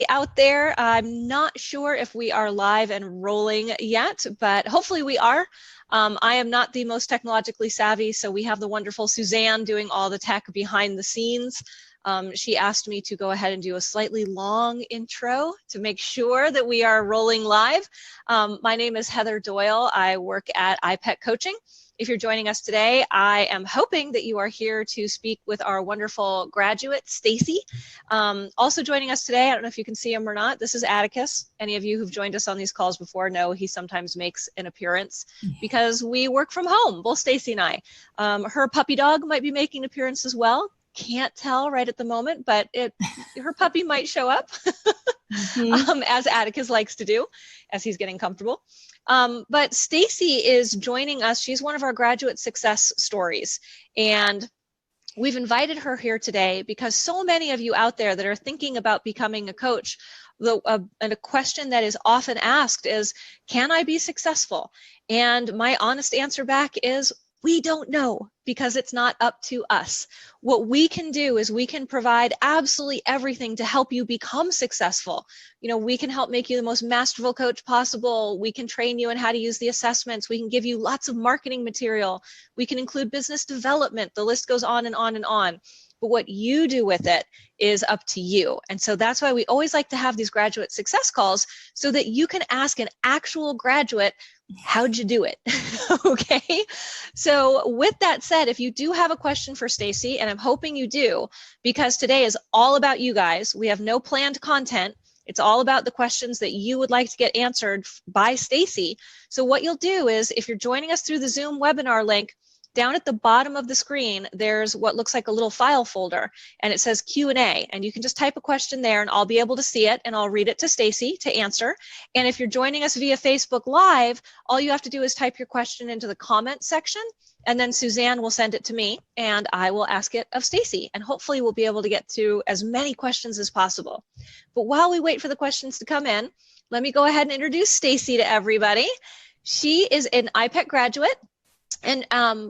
out there. I'm not sure if we are live and rolling yet, but hopefully we are. I am not the most technologically savvy, so we have the wonderful Suzanne doing all the tech behind the scenes. She asked me to go ahead and do a slightly long intro to make sure that we are rolling live. My name is Heather Doyle. I work at iPEC Coaching. If you're joining us today, I am hoping that you are here to speak with our wonderful graduate, Stacie. Also joining us today, I don't know if you can see him or not, this is Atticus. Any of you who've joined us on these calls before know he sometimes makes an appearance because we work from home, both Stacie and I. Her puppy dog might be making an appearance as well. Can't tell right at the moment, but her puppy might show up, as Atticus likes to do, as he's getting comfortable. But Stacie is joining us. She's one of our graduate success stories. And we've invited her here today because so many of you out there that are thinking about becoming a coach, and a question that is often asked is, can I be successful? And my honest answer back is, we don't know, because it's not up to us. What we can do is we can provide absolutely everything to help you become successful. You know, we can help make you the most masterful coach possible. We can train you in how to use the assessments. We can give you lots of marketing material. We can include business development. The list goes on and on and on. But what you do with it is up to you. And so that's why we always like to have these graduate success calls, so that you can ask an actual graduate, how'd you do it? Okay. So with that said, if you do have a question for Stacie, and I'm hoping you do, because today is all about you guys. We have no planned content. It's all about the questions that you would like to get answered by Stacie. So what you'll do is, if you're joining us through the Zoom webinar link, down at the bottom of the screen, there's what looks like a little file folder, and it says Q&A, and you can just type a question there and I'll be able to see it and I'll read it to Stacie to answer. And if you're joining us via Facebook Live, all you have to do is type your question into the comment section, and then Suzanne will send it to me and I will ask it of Stacie, and hopefully we'll be able to get to as many questions as possible. But while we wait for the questions to come in, let me go ahead and introduce Stacie to everybody. She is an iPEC graduate. And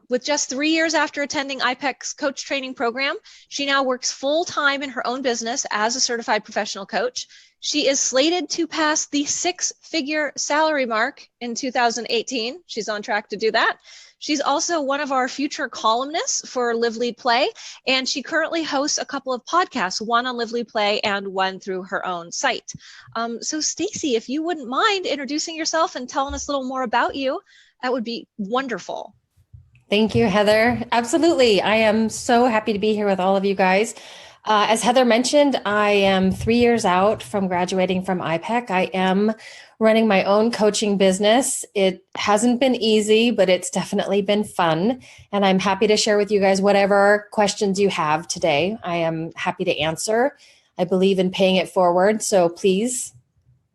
with just 3 years after attending iPEC's coach training program, she now works full-time in her own business as a certified professional coach. She is slated to pass the 6-figure salary mark in 2018. She's on track to do that. She's also one of our future columnists for Live, Lead, Play, and she currently hosts a couple of podcasts, one on Live, Lead, Play and one through her own site. So Stacie, if you wouldn't mind introducing yourself and telling us a little more about you, that would be wonderful. Thank you, Heather. Absolutely. I am so happy to be here with all of you guys. As Heather mentioned, I am 3 years out from graduating from iPEC. I am running my own coaching business. It hasn't been easy, but it's definitely been fun. And I'm happy to share with you guys whatever questions you have today. I am happy to answer. I believe in paying it forward. So please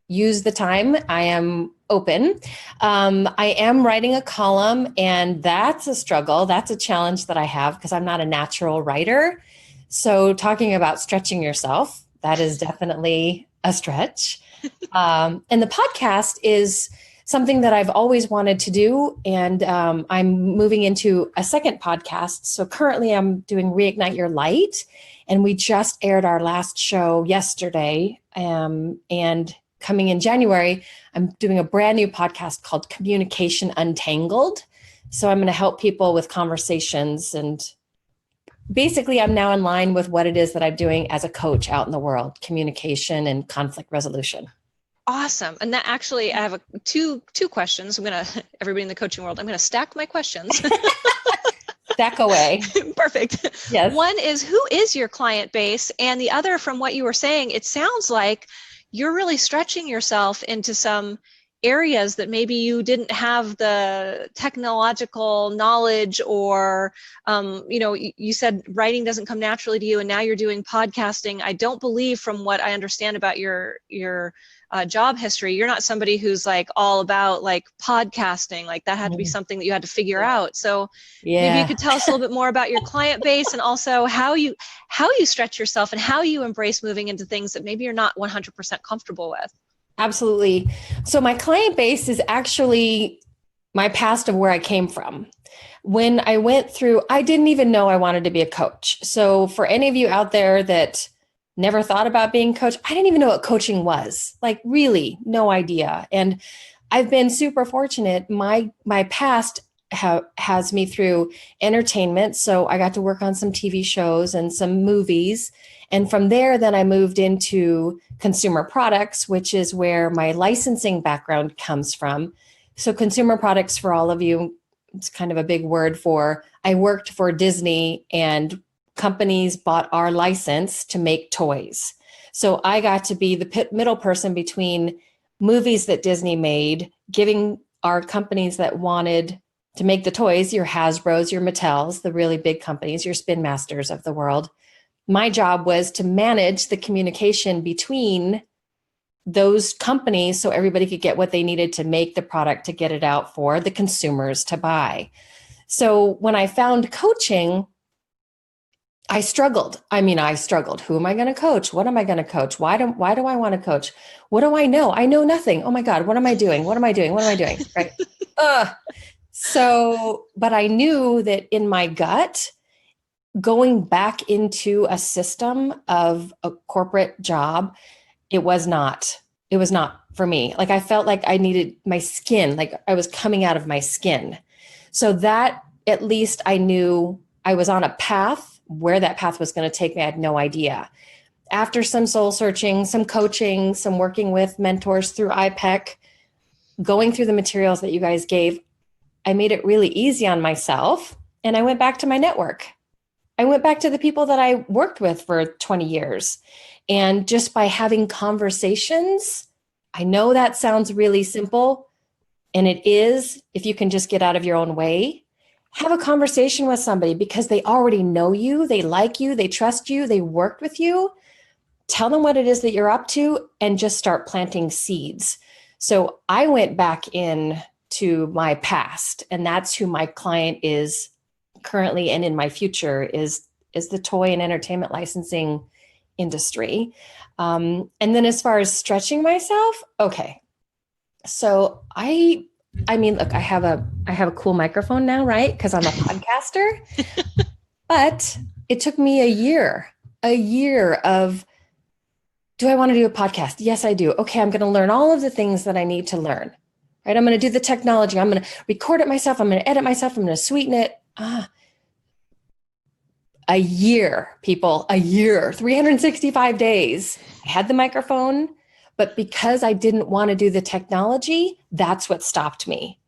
use the time. I am open. I am writing a column, and that's a struggle. That's a challenge that I have because I'm not a natural writer. So talking about stretching yourself, that is definitely a stretch. And the podcast is something that I've always wanted to do. And I'm moving into a second podcast. So currently I'm doing Reignite Your Light. And we just aired our last show yesterday. And coming in January, I'm doing a brand new podcast called Communication Untangled. So I'm going to help people with conversations, and basically I'm now in line with what it is that I'm doing as a coach out in the world, communication and conflict resolution. Awesome. And that actually, I have two questions. Everybody in the coaching world, I'm going to stack my questions. Stack away. Perfect. Yes. One is, who is your client base? And the other, from what you were saying, it sounds like you're really stretching yourself into some areas that maybe you didn't have the technological knowledge, or, you said writing doesn't come naturally to you, and now you're doing podcasting. I don't believe, from what I understand about your job history, you're not somebody who's like all about like podcasting. Like that had to be something that you had to figure out. So maybe you could tell us a little bit more about your client base, and also how you stretch yourself and how you embrace moving into things that maybe you're not 100% comfortable with. Absolutely. So my client base is actually my past of where I came from. When I went through, I didn't even know I wanted to be a coach. So for any of you out there that never thought about being coached. I didn't even know what coaching was, like really no idea. And I've been super fortunate. My past has me through entertainment. So I got to work on some TV shows and some movies. And from there, then I moved into consumer products, which is where my licensing background comes from. So consumer products, for all of you, it's kind of a big word for, I worked for Disney and companies bought our license to make toys. So I got to be the middle person between movies that Disney made, giving our companies that wanted to make the toys, your Hasbros, your Mattels, the really big companies, your Spin Masters of the world. My job was to manage the communication between those companies so everybody could get what they needed to make the product to get it out for the consumers to buy. So when I found coaching, I struggled. I struggled. Who am I going to coach? What am I going to coach? Why do I want to coach? What do I know? I know nothing. Oh my God, what am I doing? What am I doing? What am I doing? Right. But I knew that in my gut, going back into a system of a corporate job, it was not for me. Like I felt like I needed my skin, like I was coming out of my skin. So that at least I knew I was on a path. Where that path was going to take me, I had no idea. After some soul searching, some coaching, some working with mentors through iPEC, going through the materials that you guys gave, I made it really easy on myself. And I went back to my network. I went back to the people that I worked with for 20 years. And just by having conversations, I know that sounds really simple, and it is, if you can just get out of your own way. Have a conversation with somebody because they already know you, they like you, they trust you, they worked with you. Tell them what it is that you're up to and just start planting seeds. So I went back in to my past, and that's who my client is currently and in my future is the toy and entertainment licensing industry. And then as far as stretching myself, okay. So look, I have a cool microphone now, right? Because I'm a podcaster. But it took me a year of, do I want to do a podcast? Yes, I do. Okay, I'm going to learn all of the things that I need to learn, right? I'm going to do the technology. I'm going to record it myself. I'm going to edit myself. I'm going to sweeten it. A year, people, a year, 365 days. I had the microphone. But because I didn't want to do the technology, that's what stopped me.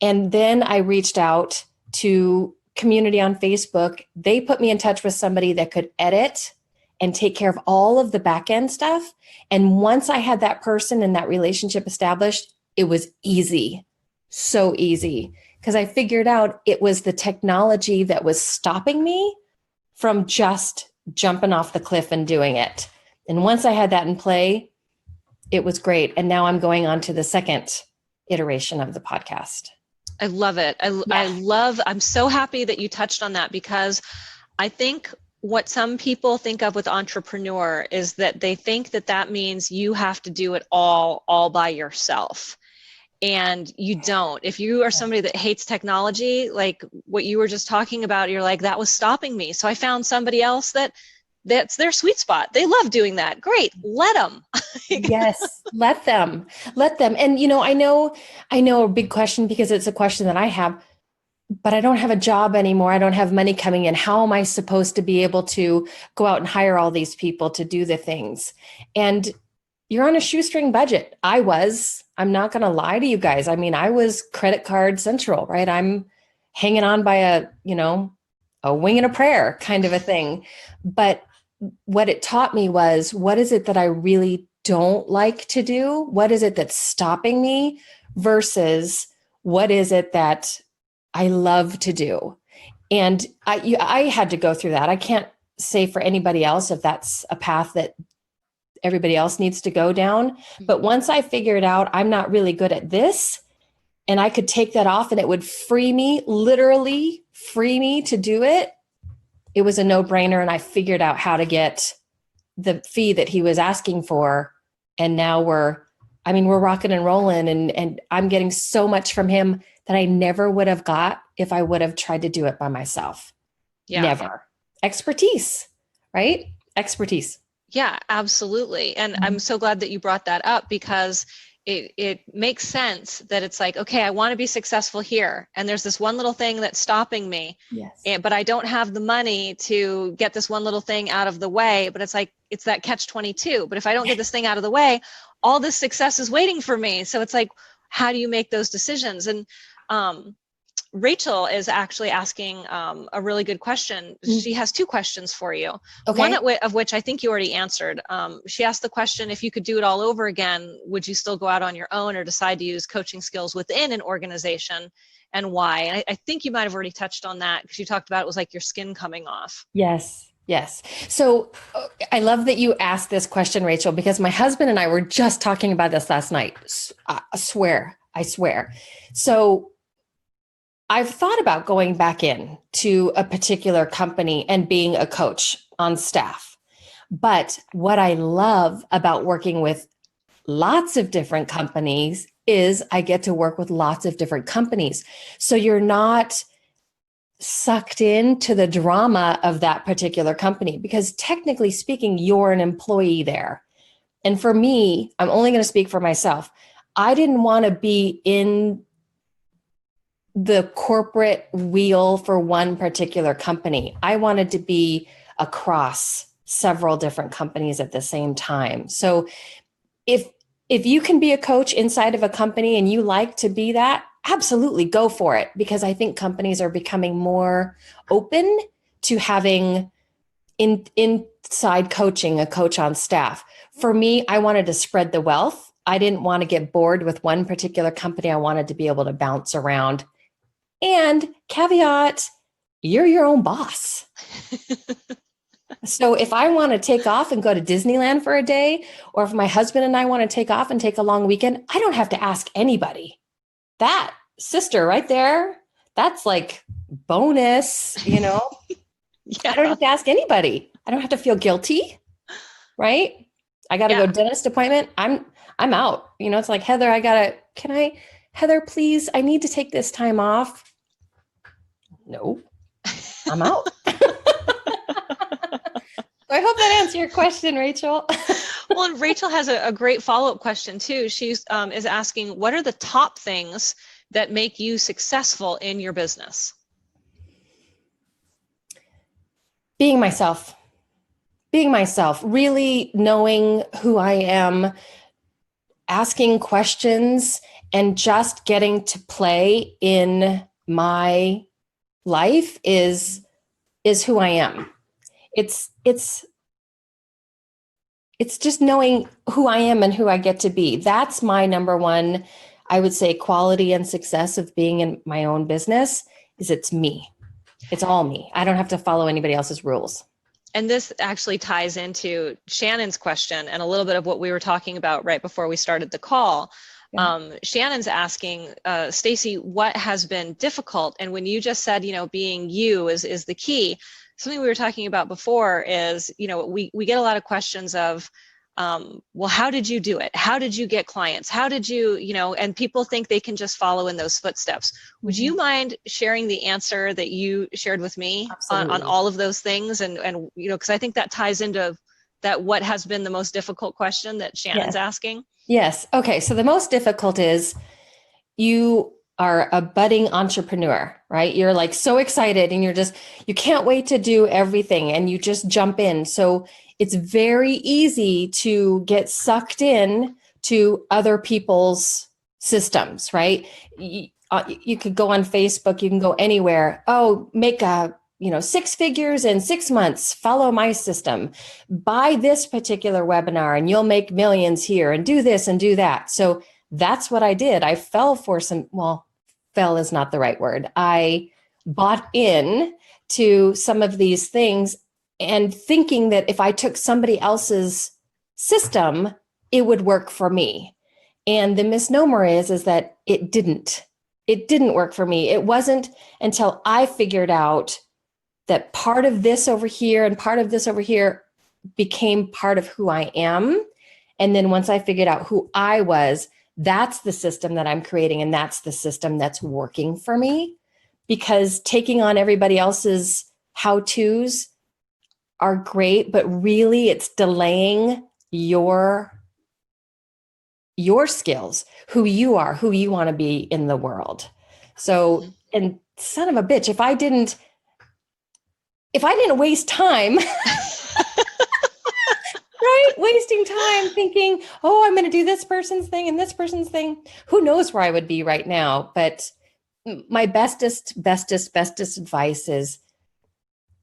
And then I reached out to community on Facebook. They put me in touch with somebody that could edit and take care of all of the back end stuff. And once I had that person and that relationship established, it was easy, so easy, because I figured out it was the technology that was stopping me from just jumping off the cliff and doing it. And once I had that in play, it was great. And now I'm going on to the second iteration of the podcast. I love it. I'm so happy that you touched on that, because I think what some people think of with entrepreneur is that they think that that means you have to do it all by yourself. And you don't. If you are somebody that hates technology, like what you were just talking about, you're like, that was stopping me. So I found somebody else that's their sweet spot. They love doing that. Great. Let them. Yes. Let them. And, I know a big question, because it's a question that I have, but I don't have a job anymore. I don't have money coming in. How am I supposed to be able to go out and hire all these people to do the things? And you're on a shoestring budget. I'm not going to lie to you guys. I was credit card central, right? I'm hanging on by a wing and a prayer kind of a thing. But what it taught me was, what is it that I really don't like to do? What is it that's stopping me versus what is it that I love to do? And I had to go through that. I can't say for anybody else if that's a path that everybody else needs to go down. But once I figured out I'm not really good at this, and I could take that off and it would literally free me to do it, it was a no-brainer. And I figured out how to get the fee that he was asking for. And now we're rocking and rolling, and I'm getting so much from him that I never would have got if I would have tried to do it by myself. Yeah. Never. Expertise, right? Expertise. Yeah, absolutely. And I'm so glad that you brought that up, because it makes sense that it's like, okay, I want to be successful here, and there's this one little thing that's stopping me, Yes. but I don't have the money to get this one little thing out of the way. But it's like, it's that catch 22. But if I don't get this thing out of the way, all this success is waiting for me. So it's like, how do you make those decisions? And Rachel is actually asking a really good question. She has two questions for you. Okay. One of which I think you already answered. She asked the question, if you could do it all over again, would you still go out on your own or decide to use coaching skills within an organization, and why? And I think you might have already touched on that, because you talked about it was like your skin coming off. Yes. Yes. So I love that you asked this question, Rachel, because my husband and I were just talking about this last night. I swear. So I've thought about going back in to a particular company and being a coach on staff. But what I love about working with lots of different companies is I get to work with lots of different companies. So you're not sucked into the drama of that particular company, because technically speaking, you're an employee there. And for me, I'm only going to speak for myself. I didn't want to be in the corporate wheel for one particular company. I wanted to be across several different companies at the same time. So if you can be a coach inside of a company and you like to be that, absolutely go for it, because I think companies are becoming more open to having inside coaching, a coach on staff. For me, I wanted to spread the wealth. I didn't want to get bored with one particular company. I wanted to be able to bounce around. And caveat, you're your own boss. So if I want to take off and go to Disneyland for a day, or if my husband and I want to take off and take a long weekend, I don't have to ask anybody. That sister right there, that's like bonus, you know? Yeah. I don't have to ask anybody. I don't have to feel guilty, right? I got to go dentist appointment. I'm out. You know, it's like, Heather, Heather, please, I need to take this time off. No, I'm out. I hope that answered your question, Rachel. Well, and Rachel has a great follow-up question too. She's is asking, what are the top things that make you successful in your business? Being myself, really knowing who I am, asking questions, and just getting to play in my life is who I am. It's just knowing who I am and who I get to be. That's my number one, I would say, quality and success of being in my own business, is it's me. It's all me. I don't have to follow anybody else's rules. And this actually ties into Shannon's question and a little bit of what we were talking about right before we started the call. Yeah. Shannon's asking, Stacie, what has been difficult? And when you just said, being you is the key, something we were talking about before is, we get a lot of questions of, well, how did you do it? How did you get clients? How did you, and people think they can just follow in those footsteps. Would you mind sharing the answer that you shared with me on all of those things? And because I think that ties into that, what has been the most difficult question that Shannon's asking? Yes. Okay. So the most difficult is, you are a budding entrepreneur, right? You're like so excited and you can't wait to do everything, and you just jump in. So it's very easy to get sucked in to other people's systems, right? You could go on Facebook, you can go anywhere. Oh, make 6 figures in 6 months, follow my system, buy this particular webinar and you'll make millions here, and do this and do that. So that's what I did. I fell for fell is not the right word. I bought in to some of these things, and thinking that if I took somebody else's system, it would work for me. And the misnomer is that it didn't. It didn't work for me. It wasn't until I figured out that part of this over here and part of this over here became part of who I am. And then once I figured out who I was, that's the system that I'm creating, and that's the system that's working for me. Because taking on everybody else's how-tos, are great, but really it's delaying your skills, who you are, who you want to be in the world. So, and son of a bitch, if I didn't waste time, right? Wasting time thinking, oh, I'm going to do this person's thing and this person's thing. Who knows where I would be right now? But my bestest advice is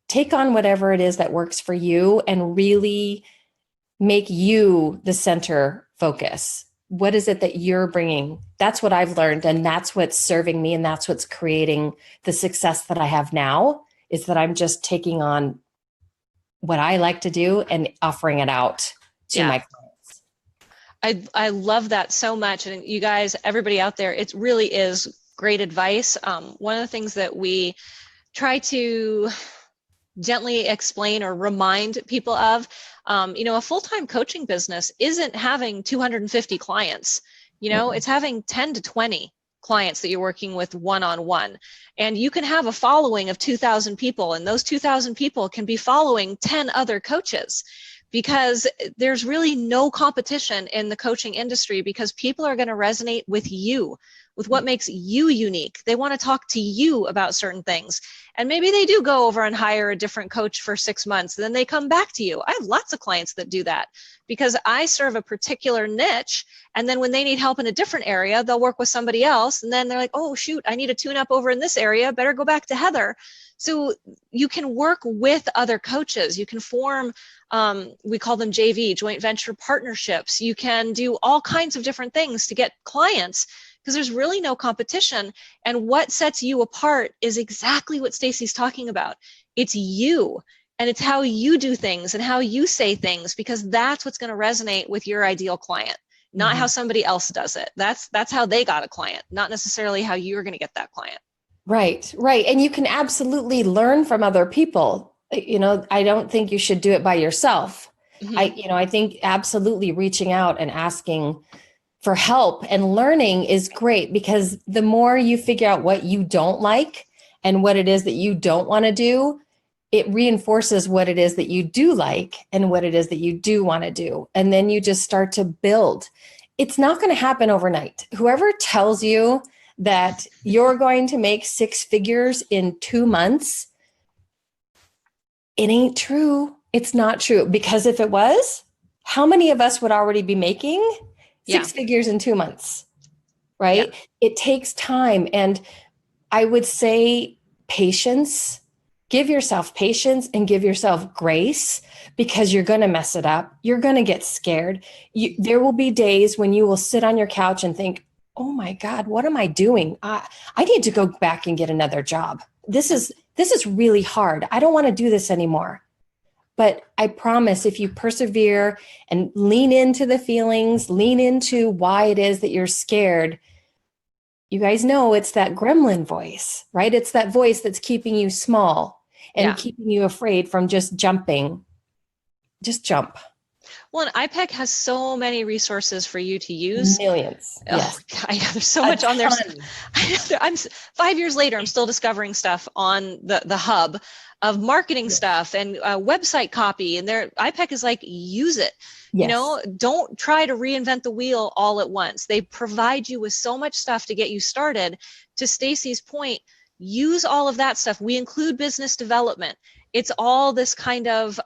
take on whatever it is that works for you and really make you the center focus. What is it that you're bringing? That's what I've learned. And that's what's serving me. And that's what's creating the success that I have now, is that I'm just taking on what I like to do and offering it out to my clients. I love that so much. And you guys, everybody out there, it really is great advice. One of the things that we try to gently explain or remind people of, a full-time coaching business isn't having 250 clients. It's having 10 to 20 clients that you're working with one-on-one. And you can have a following of 2,000 people, and those 2,000 people can be following 10 other coaches, because there's really no competition in the coaching industry, because people are going to resonate with you, with what makes you unique. They want to talk to you about certain things. And maybe they do go over and hire a different coach for 6 months, and then they come back to you. I have lots of clients that do that, because I serve a particular niche, and then when they need help in a different area, they'll work with somebody else, and then they're like, oh shoot, I need a tune-up over in this area, better go back to Heather. So you can work with other coaches. You can form, we call them JV, joint venture partnerships. You can do all kinds of different things to get clients, because there's really no competition. And what sets you apart is exactly what Stacie's talking about. It's you, and it's how you do things and how you say things, because that's what's going to resonate with your ideal client, not how somebody else does it. That's how they got a client, not necessarily how you're going to get that client. Right. And you can absolutely learn from other people. I don't think you should do it by yourself. I think absolutely reaching out and asking for help and learning is great, because the more you figure out what you don't like and what it is that you don't want to do, it reinforces what it is that you do like and what it is that you do want to do. And then you just start to build. It's not going to happen overnight. Whoever tells you that you're going to make 6 figures in 2 months, it ain't true. It's not true. Because if it was, how many of us would already be making 6 figures in 2 months, right? Yeah. It takes time. And I would say patience. Give yourself patience and give yourself grace, because you're going to mess it up. You're going to get scared. There will be days when you will sit on your couch and think, oh my God, what am I doing? I need to go back and get another job. This is really hard. I don't want to do this anymore. But I promise, if you persevere and lean into the feelings, lean into why it is that you're scared, you guys know it's that gremlin voice, right? It's that voice that's keeping you small and keeping you afraid from just jumping. Just jump. Well, and iPEC has so many resources for you to use. Millions. Yes. Oh, yeah, there's so much on there. I'm 5 years later, I'm still discovering stuff on the hub of marketing stuff and website copy. And iPEC is like, use it. Yes. Don't try to reinvent the wheel all at once. They provide you with so much stuff to get you started. To Stacie's point, use all of that stuff. We include business development. It's all this kind of,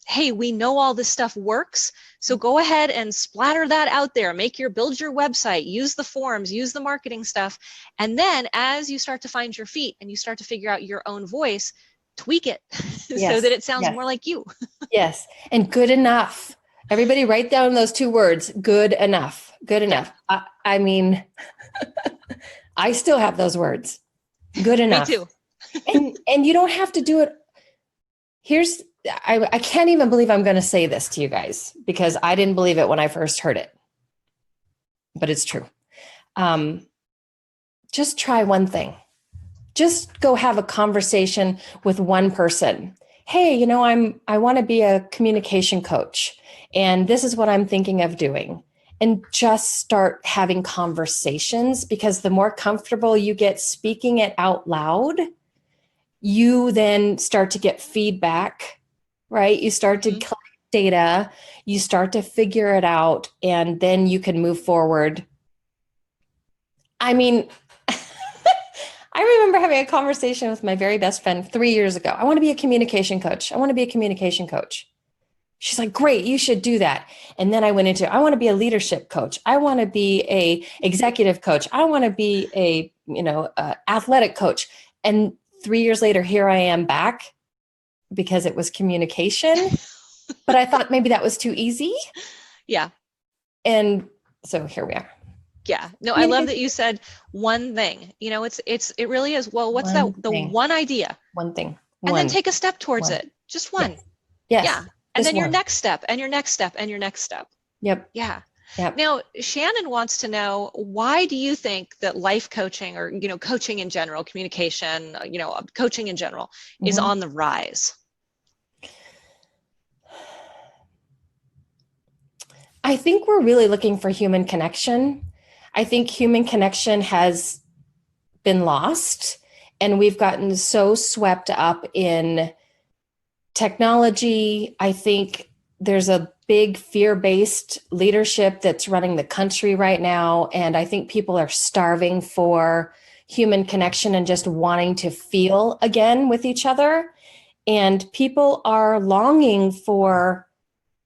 hey, we know all this stuff works, so go ahead and splatter that out there. Build your website, use the forums, use the marketing stuff. And then as you start to find your feet and you start to figure out your own voice, tweak it so that it sounds more like you. Yes. And good enough. Everybody write down those 2 words, good enough. Good enough. Yeah. I mean, I still have those words. Good enough. Me too. and you don't have to do it. I can't even believe I'm going to say this to you guys, because I didn't believe it when I first heard it, but it's true. Just try one thing. Just go have a conversation with one person. Hey, I want to be a communication coach, and this is what I'm thinking of doing. And just start having conversations, because the more comfortable you get speaking it out loud, you then start to get feedback right? You start to Mhm. collect data, you start to figure it out, and then you can move forward. I mean, I remember having a conversation with my very best friend 3 years ago. I want to be a communication coach. I want to be a communication coach. She's like, great, you should do that. And then I went into, I want to be a leadership coach. I want to be a executive coach. I want to be a, athletic coach. And 3 years later, here I am back because it was communication. But I thought maybe that was too easy. Yeah. And so here we are. Yeah. No, I love that Communication. you said one thing. It really is, well, what's that? One The thing. one idea. One thing. And then One. take a step towards One. it. Just Yes. one. Yes. Yeah. And Just then your one. next step and your next step and your next step. Yep. Yeah. Yep. Now, Shannon wants to know, why do you think that life coaching, or, coaching in general, communication, coaching in general, is Mm-hmm. on the rise? I think we're really looking for human connection. I think human connection has been lost, and we've gotten so swept up in technology. I think there's a big fear-based leadership that's running the country right now, and I think people are starving for human connection and just wanting to feel again with each other. And people are longing for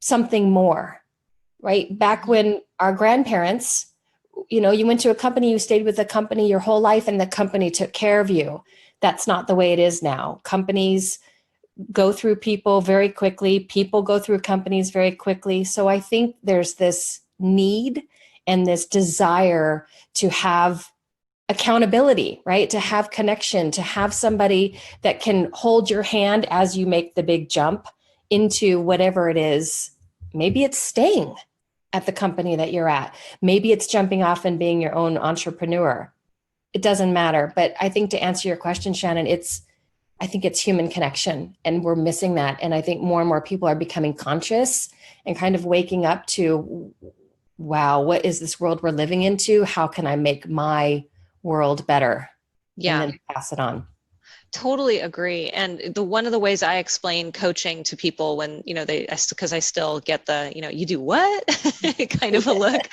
something more, right? Back when our grandparents, you went to a company, you stayed with a company your whole life, and the company took care of you. That's not the way it is now. Companies go through people very quickly. People go through companies very quickly. So I think there's this need and this desire to have accountability, right? To have connection, to have somebody that can hold your hand as you make the big jump into whatever it is. Maybe it's staying at the company that you're at. Maybe it's jumping off and being your own entrepreneur. It doesn't matter. But I think, to answer your question, Shannon, I think it's human connection, and we're missing that. And I think more and more people are becoming conscious and kind of waking up to, wow, what is this world we're living into? How can I make my world better? And Yeah. then pass it on. Totally agree. And one of the ways I explain coaching to people when, because I still get the, you do what kind of a look.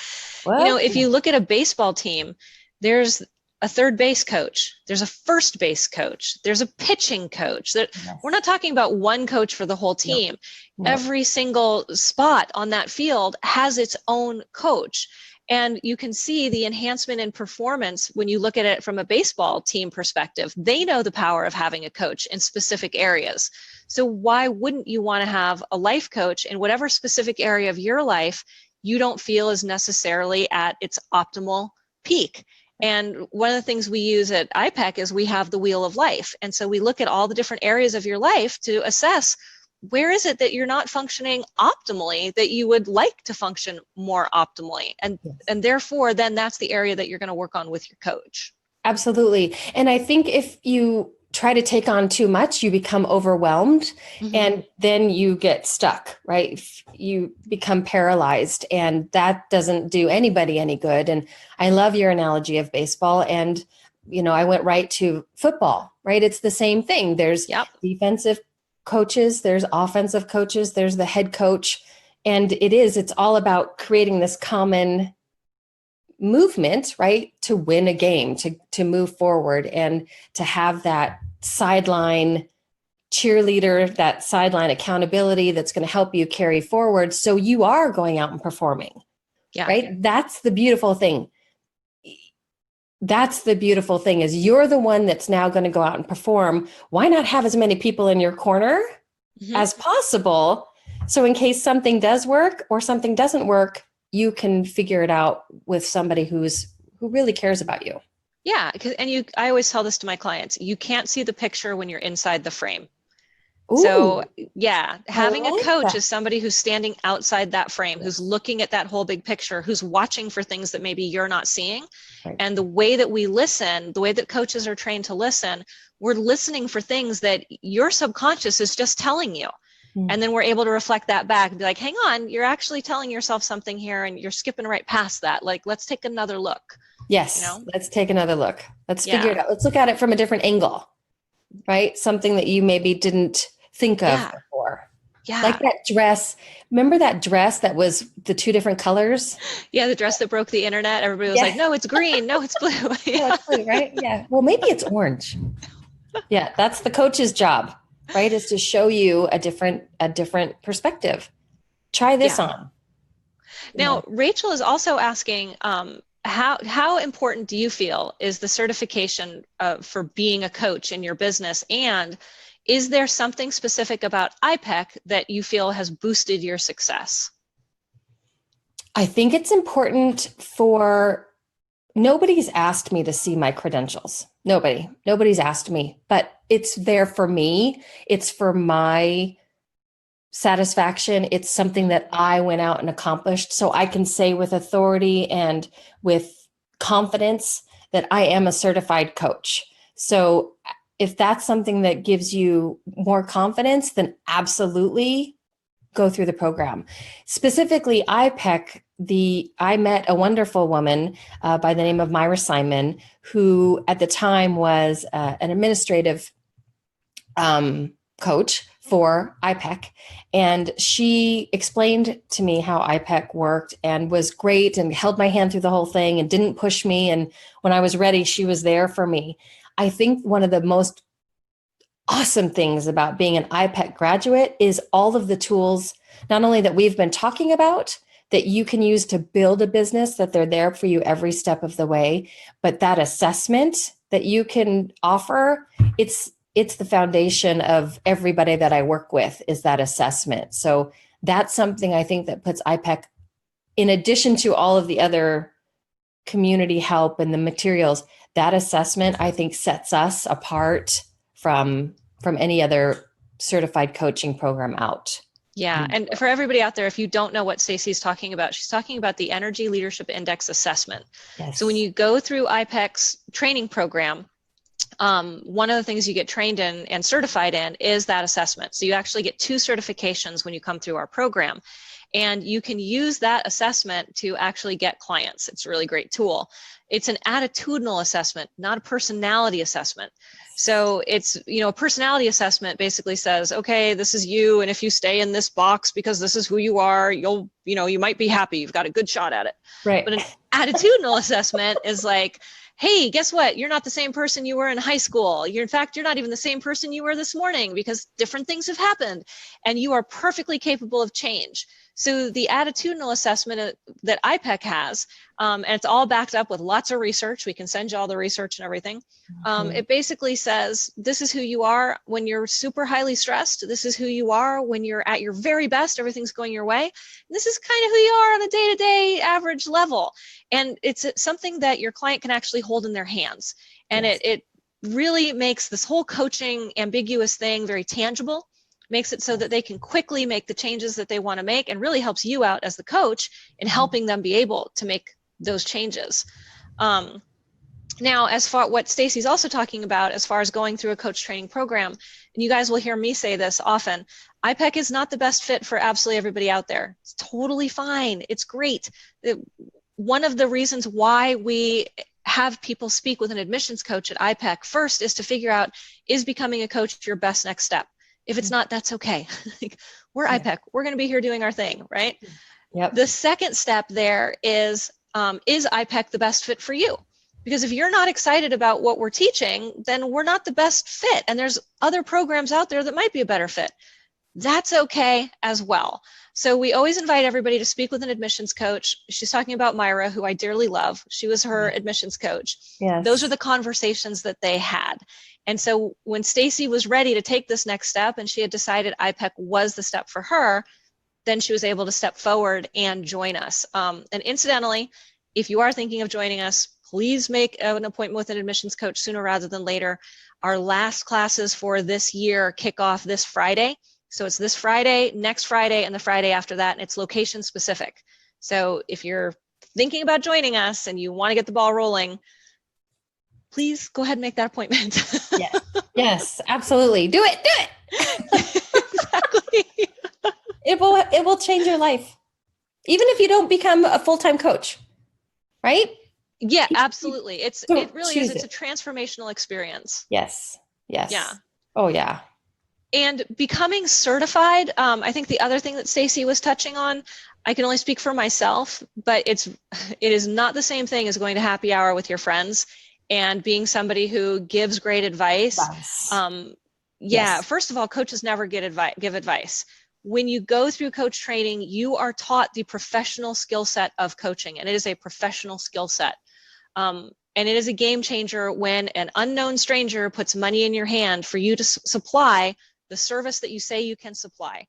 What? If you look at a baseball team, there's a third base coach, there's a first base coach, there's a pitching coach. Yes. We're not talking about one coach for the whole team. No. Every single spot on that field has its own coach. And you can see the enhancement in performance when you look at it from a baseball team perspective. They know the power of having a coach in specific areas. So why wouldn't you want to have a life coach in whatever specific area of your life you don't feel is necessarily at its optimal peak? And one of the things we use at iPEC is we have the wheel of life. And so we look at all the different areas of your life to assess, where is it that you're not functioning optimally, that you would like to function more optimally? And Yes. and therefore, then that's the area that you're going to work on with your coach. Absolutely. And I think if you try to take on too much, you become overwhelmed, and then you get stuck, right? You become paralyzed, and that doesn't do anybody any good. And I love your analogy of baseball. And, I went right to football, right? It's the same thing. There's defensive coaches, there's offensive coaches, there's the head coach. And it's all about creating this common movement, right, to win a game, to move forward, and to have that sideline cheerleader, that sideline accountability that's going to help you carry forward, so you are going out and performing. Right? That's the beautiful thing. That's the beautiful thing, is you're the one that's now going to go out and perform. Why not have as many people in your corner as possible, so in case something does work or something doesn't work, you can figure it out with somebody who really cares about you. Yeah, I always tell this to my clients: you can't see the picture when you're inside the frame. Ooh, so yeah, having like a coach that. is somebody who's standing outside that frame, who's looking at that whole big picture, who's watching for things that maybe you're not seeing. Right. And the way that we listen, the way that coaches are trained to listen, we're listening for things that your subconscious is just telling you. And then we're able to reflect that back and be like, hang on, you're actually telling yourself something here, and you're skipping right past that. Like, let's take another look. Yes, let's take another look. Let's figure it out. Let's look at it from a different angle, right? Something that you maybe didn't think of before. Like Yeah. that dress. Remember that dress that was the two different colors? Yeah. The dress that broke the internet. Everybody was like, Yeah. no, it's green. No, it's blue. No, Yeah. it's blue, right? Yeah. Well, maybe it's orange. Yeah, that's the coach's job, right? Is to show you a different perspective. Try this Yeah. on. You Now, know, Rachel is also asking, how important do you feel is the certification for being a coach in your business? And is there something specific about iPEC that you feel has boosted your success? I think it's important for nobody's asked me to see my credentials. Nobody's asked me, but it's there for me. It's for my satisfaction. It's something that I went out and accomplished. So I can say with authority and with confidence that I am a certified coach. So if that's something that gives you more confidence, then absolutely go through the program. Specifically, iPEC, I met a wonderful woman by the name of Myra Simon, who at the time was an administrative coach for iPEC. And she explained to me how iPEC worked and was great and held my hand through the whole thing and didn't push me. And when I was ready, she was there for me. I think one of the most awesome things about being an iPEC graduate is all of the tools, not only that we've been talking about, that you can use to build a business, that they're there for you every step of the way, but that assessment that you can offer, it's the foundation of everybody that I work with is that assessment. So that's something I think that puts iPEC, in addition to all of the other community help and the materials, that assessment I think sets us apart from any other certified coaching program out. Yeah, and for everybody out there, if you don't know what Stacie's talking about, she's talking about the Energy Leadership Index assessment. Yes. So when you go through iPEC's training program, one of the things you get trained in and certified in is that assessment. So you actually get 2 certifications when you come through our program. And you can use that assessment to actually get clients. It's a really great tool. It's an attitudinal assessment, not a personality assessment. So it's, a personality assessment basically says, okay, this is you. And if you stay in this box because this is who you are, you might be happy. You've got a good shot at it. Right. But an attitudinal assessment is like, hey, guess what? You're not the same person you were in high school. In fact, you're not even the same person you were this morning because different things have happened and you are perfectly capable of change. So the attitudinal assessment that iPEC has, and it's all backed up with lots of research. We can send you all the research and everything. It basically says, this is who you are when you're super highly stressed. This is who you are when you're at your very best, everything's going your way. And this is kind of who you are on a day-to-day average level. And it's something that your client can actually hold in their hands. And yes. it really makes this whole coaching ambiguous thing very tangible, makes it so that they can quickly make the changes that they want to make, and really helps you out as the coach in helping them be able to make those changes. Now, as far what Stacie's also talking about, as far as going through a coach training program, and you guys will hear me say this often, iPEC is not the best fit for absolutely everybody out there. It's totally fine. It's great. One of the reasons why we have people speak with an admissions coach at iPEC first is to figure out, is becoming a coach your best next step? If it's not, that's okay. We're iPEC. We're going to be here doing our thing, right? Yep. The second step there is iPEC the best fit for you? Because if you're not excited about what we're teaching, then we're not the best fit. And there's other programs out there that might be a better fit. That's okay as well. So we always invite everybody to speak with an admissions coach. She's talking about Myra, who I dearly love. She was her admissions coach. Yes. Those are the conversations that they had. And so when Stacie was ready to take this next step and she had decided iPEC was the step for her, then she was able to step forward and join us. And incidentally, if you are thinking of joining us, please make an appointment with an admissions coach sooner rather than later. Our last classes for this year kick off this Friday. So it's this Friday, next Friday, and the Friday after that, and it's location specific. So if you're thinking about joining us and you want to get the ball rolling, please go ahead and make that appointment. Yes. Yes, absolutely. Do it. Exactly. It will change your life. Even if you don't become a full-time coach, right? Yeah, absolutely. It's a transformational experience. Yes. Yeah. Oh yeah. And becoming certified, I think the other thing that Stacie was touching on, I can only speak for myself, but it is not the same thing as going to happy hour with your friends and being somebody who gives great advice. Yes. Yeah, Yes. first of all, coaches never give advice. When you go through coach training, you are taught the professional skill set of coaching, and it is a professional skill set. And it is a game changer when an unknown stranger puts money in your hand for you to supply the service that you say you can supply.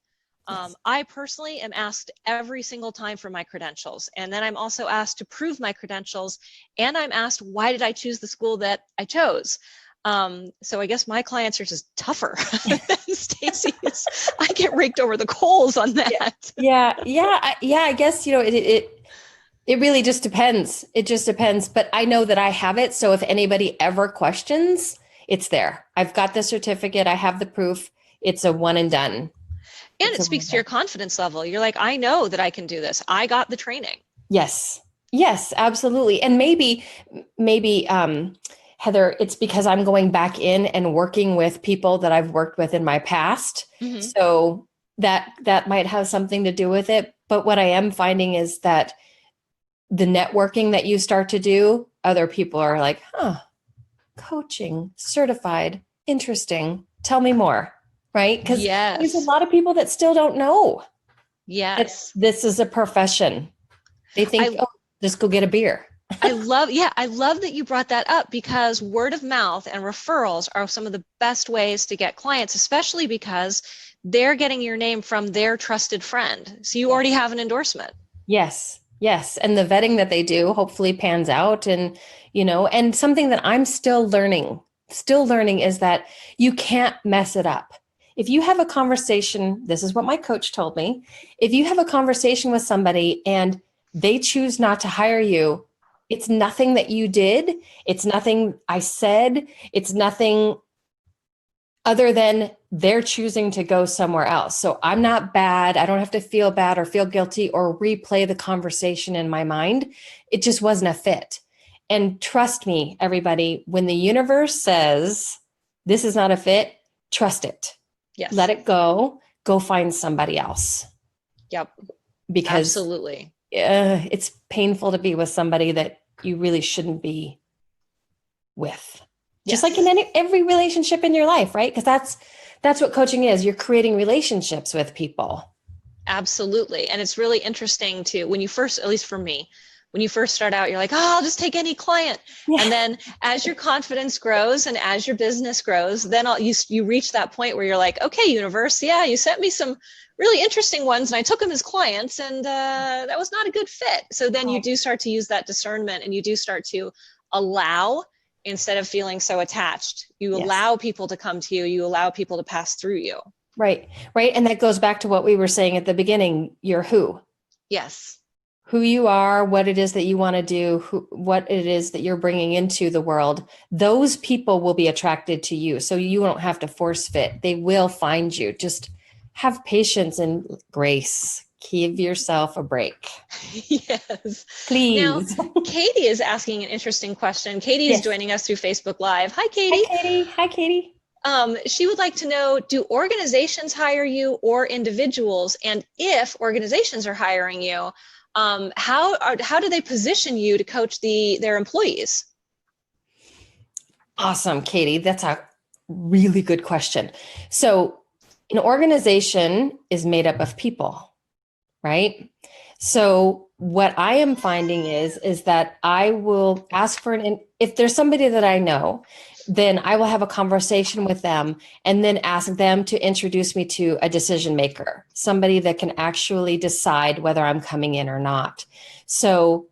Yes. I personally am asked every single time for my credentials. And then I'm also asked to prove my credentials. And I'm asked, why did I choose the school that I chose? So I guess my clients are just tougher than Stacie's. I get raked over the coals on that. Yeah. I guess, it really just depends. It just depends. But I know that I have it. So if anybody ever questions, it's there. I've got the certificate. I have the proof. It's a one and done. And It's it a one speaks and to your done. confidence level. You're like, I know that I can do this. I got the training. Yes. Yes, absolutely. And maybe, Heather, it's because I'm going back in and working with people that I've worked with in my past. Mm-hmm. So that might have something to do with it. But what I am finding is that the networking that you start to do, other people are like, huh, coaching, certified, interesting. Tell me more, right? Because there's a Yes. lot of people that still don't know that Yes. this is a profession. They think, I oh, just go get a beer. I love that you brought that up because word of mouth and referrals are some of the best ways to get clients, especially because they're getting your name from their trusted friend. So you already Yes. have an endorsement. Yes. Yes. And the vetting that they do hopefully pans out. And something that I'm still learning is that you can't mess it up. If you have a conversation, this is what my coach told me. If you have a conversation with somebody and they choose not to hire you, it's nothing that you did. It's nothing I said. It's nothing other than they're choosing to go somewhere else. So I'm not bad. I don't have to feel bad or feel guilty or replay the conversation in my mind. It just wasn't a fit. And trust me, everybody, when the universe says this is not a fit, trust it. Let Yes. it go find somebody else Yep. because Absolutely. it's painful to be with somebody that you really shouldn't be with. Just like Yes. in every relationship in your life, right? Because that's what coaching is. You're creating relationships with people. Absolutely. And it's really interesting to when you first, at least for me, when you first start out, you're like, oh, I'll just take any client. And Yeah. then as your confidence grows and as your business grows, then you reach that point where you're like, okay, universe, yeah, you sent me some really interesting ones and I took them as clients and that was not a good fit. So then you do start to use that discernment and you do start to allow instead of feeling so attached. You Yes. allow people to come to you. You allow people to pass through you. Right. Right. And that goes back to what we were saying at the beginning. You're Yes. who you are, what it is that you want to do, what it is that you're bringing into the world. Those people will be attracted to you. So you don't have to force fit. They will find you. Just have patience and grace. Give yourself a break, Yes. Now, please. Katie is asking an interesting question. Katie is Yes. joining us through Facebook Live. Hi, Hi, Katie. Katie. Hi, Katie. She would like to know, do organizations hire you or individuals? And if organizations are hiring you, how do they position you to coach their employees? Awesome, Katie. That's a really good question. So, an organization is made up of people, right? So, what I am finding is that I will ask for if there's somebody that I know, then I will have a conversation with them and then ask them to introduce me to a decision maker, somebody that can actually decide whether I'm coming in or not. So,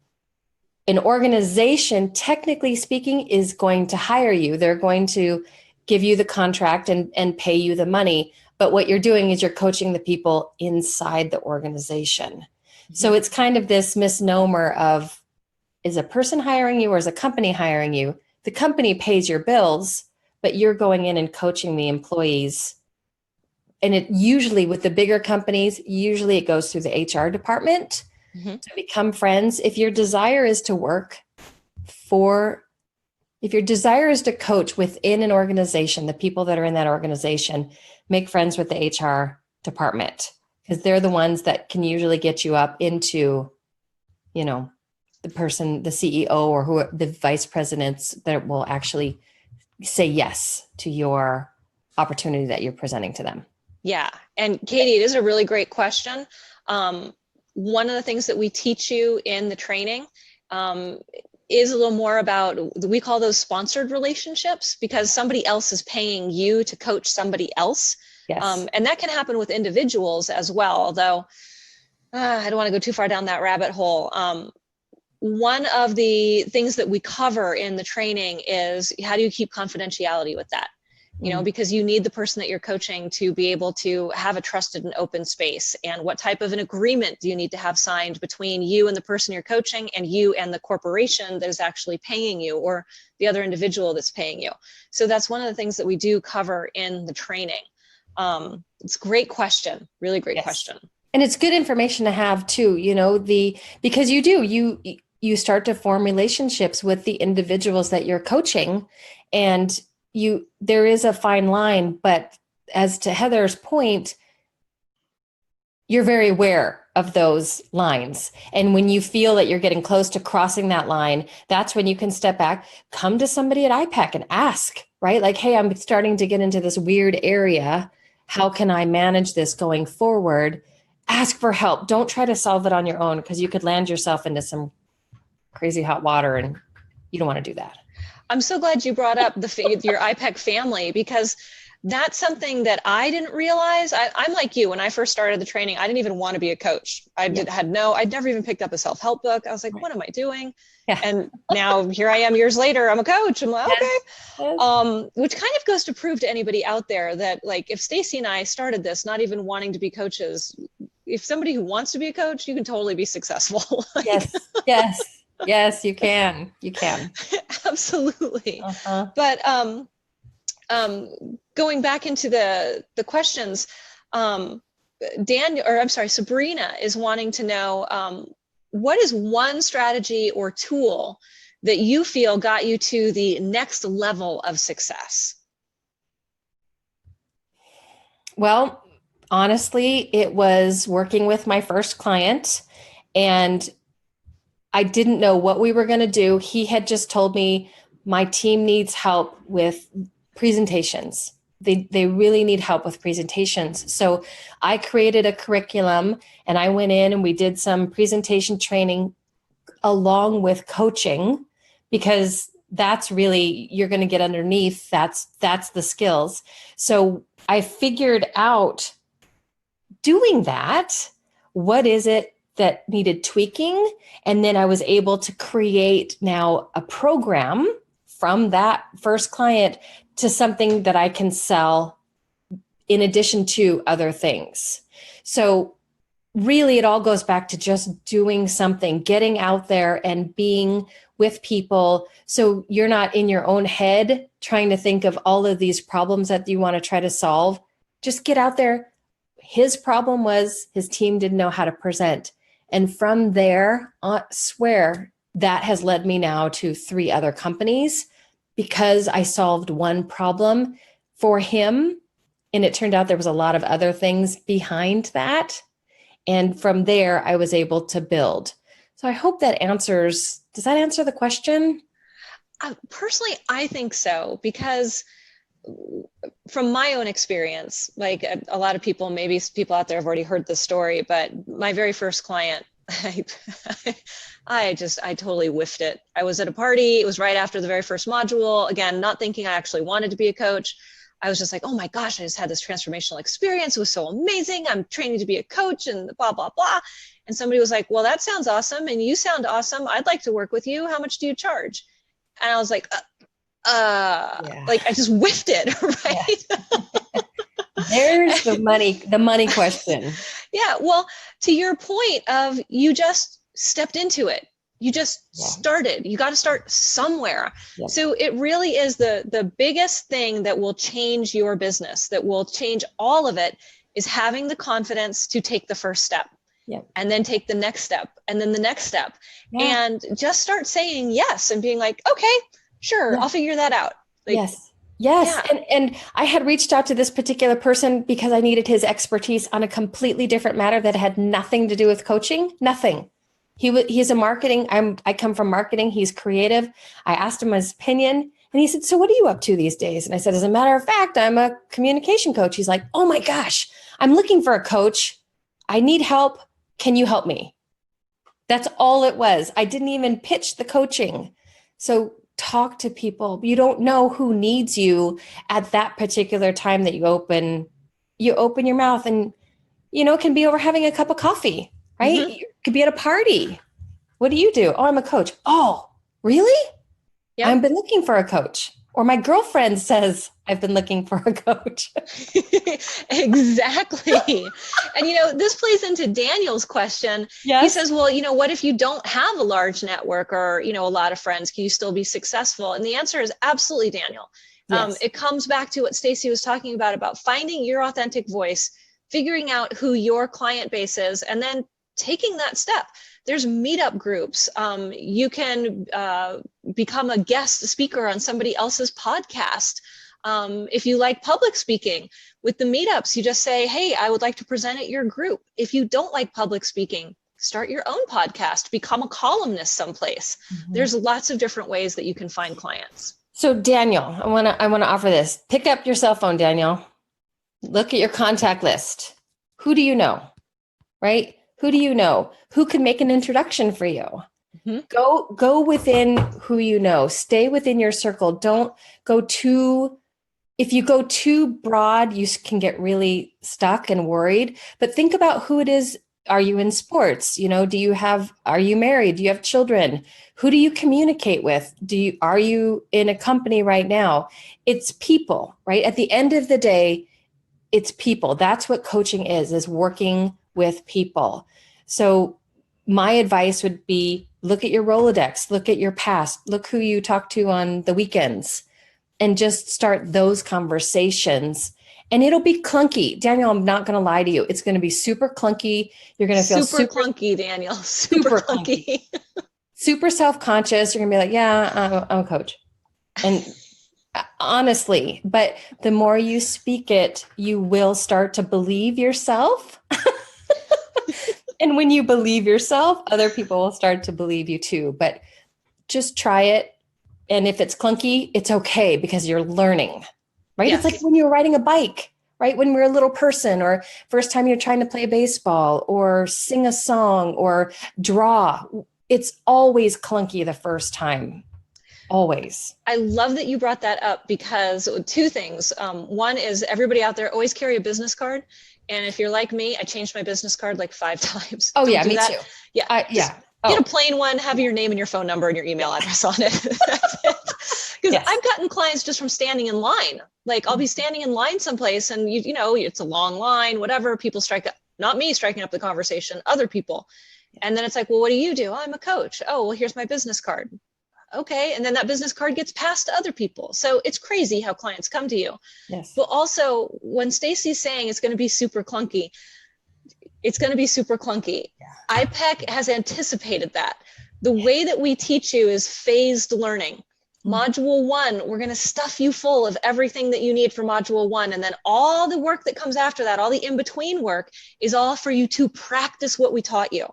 an organization, technically speaking, is going to hire you. They're going to give you the contract and pay you the money. But what you're doing is you're coaching the people inside the organization. So it's kind of this misnomer of, is a person hiring you or is a company hiring you? The company pays your bills, but you're going in and coaching the employees. And it usually, with the bigger companies, usually it goes through the HR department Mm-hmm. to become friends. If your desire is to work for if your desire is to coach within an organization, the people that are in that organization, make friends with the HR department, because they're the ones that can usually get you up into, you know, the person, the CEO or who the vice presidents that will actually say yes to your opportunity that you're presenting to them. Yeah. And Katie, it is a really great question. One of the things that we teach you in the training is a little more about, we call those sponsored relationships, because somebody else is paying you to coach somebody else. Yes. And that can happen with individuals as well, although I don't want to go too far down that rabbit hole. One of the things that we cover in the training is how do you keep confidentiality with that? You know, because you need the person that you're coaching to be able to have a trusted and open space. And what type of an agreement do you need to have signed between you and the person you're coaching, and you and the corporation that is actually paying you, or the other individual that's paying you? So that's one of the things that we do cover in the training. It's a great question, really great question. And it's good information to have too, you know, because you start to form relationships with the individuals that you're coaching, and there is a fine line, but as to Heather's point, you're very aware of those lines. And when you feel that you're getting close to crossing that line, that's when you can step back, come to somebody at iPEC and ask, right? Like, hey, I'm starting to get into this weird area. How can I manage this going forward? Ask for help. Don't try to solve it on your own, because you could land yourself into some crazy hot water, and you don't want to do that. I'm so glad you brought up your iPEC family, because that's something that I didn't realize. I'm like you. When I first started the training, I didn't even want to be a coach. I'd never even picked up a self-help book. I was like, what am I doing? Yeah. And now here I am years later, I'm a coach. I'm like, okay. Yes. Which kind of goes to prove to anybody out there that, like, if Stacie and I started this, not even wanting to be coaches, if somebody who wants to be a coach, you can totally be successful. Yes, you can. You can. Absolutely. But going back into the questions, Sabrina is wanting to know, what is one strategy or tool that you feel got you to the next level of success? Well, honestly, it was working with my first client, and I didn't know what we were going to do. He had just told me, my team needs help with presentations. They really need help with presentations. So I created a curriculum, and I went in and we did some presentation training along with coaching, because that's really, you're going to get underneath. That's the skills. So I figured out, doing that, what is it that needed tweaking? And then I was able to create now a program from that first client to something that I can sell in addition to other things. So really, it all goes back to just doing something, getting out there and being with people. So you're not in your own head trying to think of all of these problems that you want to try to solve. Just get out there. His problem was his team didn't know how to present. And from there, I swear that has led me now to 3 other companies, because I solved one problem for him. And it turned out there was a lot of other things behind that. And from there, I was able to build. So I hope that does that answer the question? Personally, I think so, because from my own experience, like a lot of people, maybe people out there have already heard this story, but my very first client, I totally whiffed it. I was at a party. It was right after the very first module. Again, not thinking I actually wanted to be a coach. I was just like, oh my gosh, I just had this transformational experience. It was so amazing. I'm training to be a coach and blah, blah, blah. And somebody was like, well, that sounds awesome. And you sound awesome. I'd like to work with you. How much do you charge? And I was like, like I just whiffed it, right? Yeah. There's the money question. Yeah. Well, to your point of, you just stepped into it. You just started. You got to start somewhere. Yeah. So it really is the biggest thing that will change your business, that will change all of it, is having the confidence to take the first step. Yeah. And then take the next step, and then the next step. Yeah. And just start saying yes and being like, okay, Sure, Yeah. I'll figure that out. Like, Yes. Yes. yeah. And I had reached out to this particular person because I needed his expertise on a completely different matter that had nothing to do with coaching. Nothing. He's a marketing. I come from marketing. He's creative. I asked him his opinion and he said, "So what are you up to these days?" And I said, "As a matter of fact, I'm a communication coach." He's like, "Oh my gosh, I'm looking for a coach. I need help. Can you help me?" That's all it was. I didn't even pitch the coaching. So talk to people. You don't know who needs you at that particular time that you open your mouth, and it can be over having a cup of coffee, right? Mm-hmm. You could be at a party. What do you do? Oh, I'm a coach. Oh, really? Yep. I've been looking for a coach. Or my girlfriend says I've been looking for a coach. Exactly. And this plays into Daniel's question. Yes. He says, well, what if you don't have a large network or, a lot of friends? Can you still be successful? And the answer is absolutely, Daniel. Yes. It comes back to what Stacie was talking about finding your authentic voice, figuring out who your client base is, and then taking that step. There's meetup groups. You can become a guest speaker on somebody else's podcast. If you like public speaking, with the meetups, you just say, "Hey, I would like to present at your group." If you don't like public speaking, start your own podcast, become a columnist someplace. Mm-hmm. There's lots of different ways that you can find clients. So Daniel, I want to offer this. Pick up your cell phone, Daniel. Look at your contact list. Who do you know? Right? Who do you know? Who can make an introduction for you? Mm-hmm. Go within who you know. Stay within your circle. Don't go too. If you go too broad, you can get really stuck and worried. But think about who it is. Are you in sports? Are you married? Do you have children? Who do you communicate with? Are you in a company right now? It's people, right? At the end of the day, it's people. That's what coaching is working with people. So my advice would be, look at your Rolodex, look at your past, look who you talk to on the weekends, and just start those conversations. And it'll be clunky. Daniel, I'm not going to lie to you. It's going to be super clunky. You're going to feel super clunky, Daniel. Super clunky. Super self-conscious. You're going to be like, yeah, I'm a coach. And honestly, but the more you speak it, you will start to believe yourself. And when you believe yourself, other people will start to believe you too. But just try it. And if it's clunky, it's okay because you're learning, right? Yes. It's like when you're riding a bike, right? When we're a little person, or first time you're trying to play baseball or sing a song or draw, it's always clunky the first time. Always. I love that you brought that up because two things. One is everybody out there always carry a business card. And if you're like me, I changed my business card like 5 times. Oh, yeah, me too. Yeah. Yeah. Get a plain one, have your name and your phone number and your email address on it. That's it. Because yes. I've gotten clients just from standing in line. Like I'll be standing in line someplace and it's a long line, whatever. People strike up, not me striking up the conversation, other people. And then it's like, well, what do you do? Oh, I'm a coach. Oh, well, here's my business card. Okay. And then that business card gets passed to other people. So it's crazy how clients come to you. Yes. But also when Stacie's saying it's going to be super clunky, it's going to be super clunky. Yeah. iPEC has anticipated that. The way that we teach you is phased learning. Module 1, we're going to stuff you full of everything that you need for module 1. And then all the work that comes after that, all the in-between work is all for you to practice what we taught you.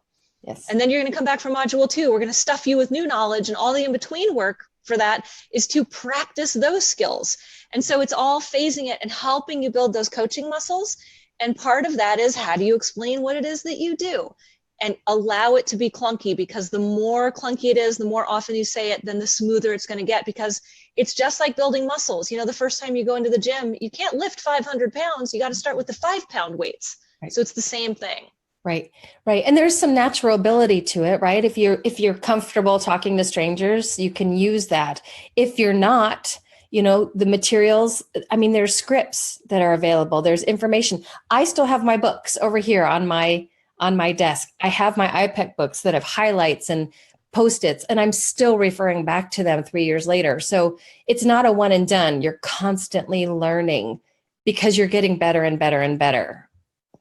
Yes. And then you're going to come back for module 2. We're going to stuff you with new knowledge, and all the in-between work for that is to practice those skills. And so it's all phasing it and helping you build those coaching muscles. And part of that is, how do you explain what it is that you do? And allow it to be clunky, because the more clunky it is, the more often you say it, then the smoother it's going to get, because it's just like building muscles. The first time you go into the gym, you can't lift 500 pounds. You got to start with the 5-pound weights. Right. So it's the same thing. Right. Right. And there's some natural ability to it, right? If you're comfortable talking to strangers, you can use that. If you're not, the materials, there's scripts that are available. There's information. I still have my books over here on my desk. I have my iPEC books that have highlights and Post-its, and I'm still referring back to them 3 years later. So it's not a one and done. You're constantly learning because you're getting better and better and better.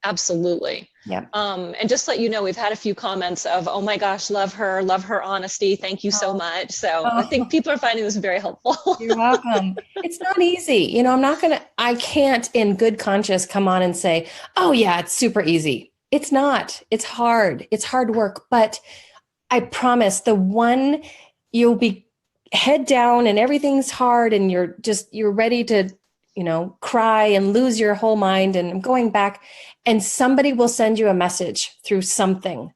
Absolutely. Yeah. And just let you know, we've had a few comments of, oh my gosh, love her honesty. Thank you so much. So I think Oh, people are finding this very helpful. you're welcome. It's not easy. I can't in good conscience come on and say, oh yeah, it's super easy. It's not. It's hard. It's hard work. But I promise you'll be head down and everything's hard and you're ready to, cry and lose your whole mind and going back, and somebody will send you a message through something.